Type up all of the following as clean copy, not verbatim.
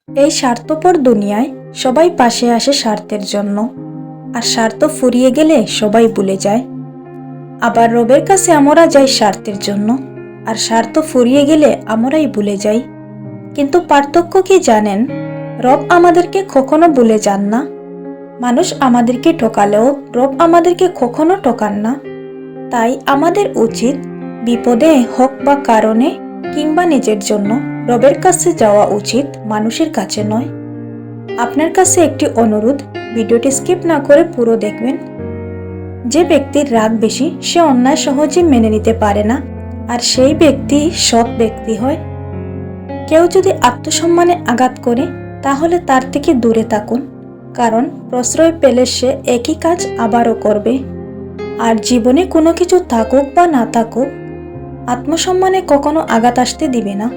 এই স্বার্থপর দুনিয়ায় সবাই পাশে আসে স্বার্থের জন্য, আর স্বার্থ ফুরিয়ে গেলে সবাই ভুলে যায়। আবার রবের কাছে আমরা যাই স্বার্থের জন্য, আর স্বার্থ ফুরিয়ে গেলে আমরাই ভুলে যাই। কিন্তু পার্থক্য কি জানেন? রব আমাদেরকে কখনো ভুলে যান না। মানুষ আমাদেরকে ঠকালেও রব আমাদেরকে কখনো ঠকান না। তাই আমাদের উচিত বিপদে হোক বা কারণে কিংবা নিজের জন্য রবের কাছে যাওয়া উচিত, মানুষের কাছে নয়। আপনার কাছে একটি অনুরোধ, ভিডিওটি স্কিপ না করে পুরো দেখবেন। যে ব্যক্তির রাগ বেশি সে অন্যায় সহজে মেনে নিতে পারে না, আর সেই ব্যক্তি সৎ ব্যক্তি হয়। কেউ যদি আত্মসম্মানে আঘাত করে তাহলে তার থেকে দূরে থাকুন, কারণ প্রশ্রয় পেলে সে একই কাজ আবারও করবে। আর জীবনে কোনো কিছু থাকুক বা না থাকুক, আত্মসম্মানে কখনো আঘাত আসতে দিবে না।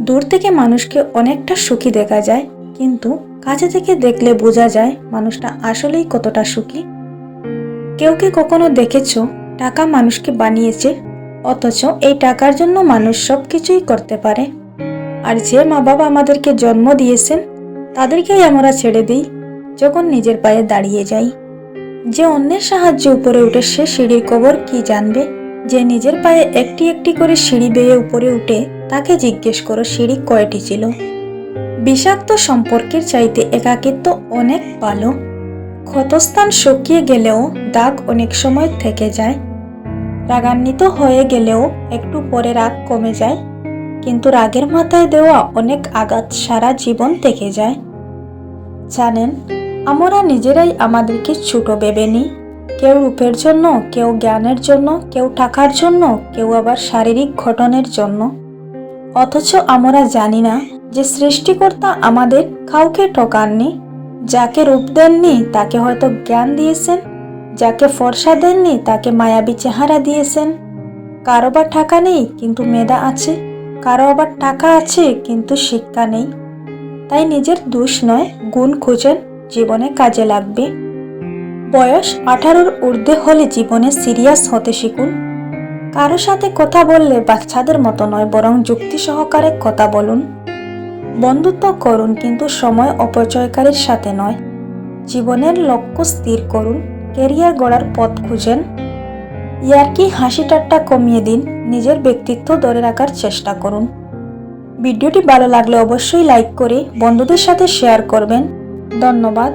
দূর থেকে মানুষকে অনেকটা সুখী দেখা যায়, কিন্তু কাছে থেকে দেখলে বোঝা যায় মানুষটা আসলেই কতটা সুখী। কেউ কি কখনো দেখেছো টাকা মানুষকে বানিয়েছে, অথচ এই টাকার জন্য মানুষ সবকিছুই করতে পারে। আর যে মা বাবা আমাদেরকে জন্ম দিয়েছেন তাদেরকেই আমরা ছেড়ে দিই যখন নিজের পায়ে দাঁড়িয়ে যাই। যে অন্যের সাহায্যে উপরে উঠে সে সিঁড়ির খবর কি জানবে? যে নিজের পায়ে একটি একটি করে সিঁড়ি বেয়ে উপরে উঠে তাকে জিজ্ঞেস করো সিঁড়ি কয়টি ছিল। বিষাক্ত সম্পর্কের চাইতে একাকিত্ব অনেক ভালো। ক্ষতস্থান শুকিয়ে গেলেও দাগ অনেক সময় থেকে যায়। রাগান্বিত হয়ে গেলেও একটু পরে রাগ কমে যায়, কিন্তু রাগের মাথায় দেওয়া অনেক আঘাত সারা জীবন থেকে যায়। জানেন, আমরা নিজেরাই আমাদেরকে ছোট ভেবে নিই। কেউ রূপের জন্য, কেউ জ্ঞানের জন্য, কেউ টাকার জন্য, কেউ আবার শারীরিক গঠনের জন্য। অথচ আমরা জানি না যে সৃষ্টিকর্তা আমাদের কাউকে ঠকাননি। যাকে রূপ দেননি তাকে হয়তো জ্ঞান দিয়েছেন, যাকে ফর্সা দেননি তাকে মায়াবী চেহারা দিয়েছেন। কারো বা টাকা নেই কিন্তু মেধা আছে, কারো আবার টাকা আছে কিন্তু শিক্ষা নেই। তাই নিজের দোষ নয়, গুণ খুঁজেন, জীবনে কাজে লাগবে। বয়স 18-র ঊর্ধ্বে হলে জীবনে সিরিয়াস হতে শিখুন। কারো সাথে কথা বললে বাচ্চাদের মতো নয়, বরং যুক্তি সহকারে কথা বলুন। বন্ধুত্ব করুন, কিন্তু সময় অপচয়কারীর সাথে নয়। জীবনের লক্ষ্য স্থির করুন, ক্যারিয়ার গড়ার পথ খুঁজেন। ইয়ার্কি হাসি ঠাট্টা কমিয়ে দিন, নিজের ব্যক্তিত্ব ধরে রাখার চেষ্টা করুন। ভিডিওটি ভালো লাগলে অবশ্যই লাইক করে বন্ধুদের সাথে শেয়ার করবেন। ধন্যবাদ।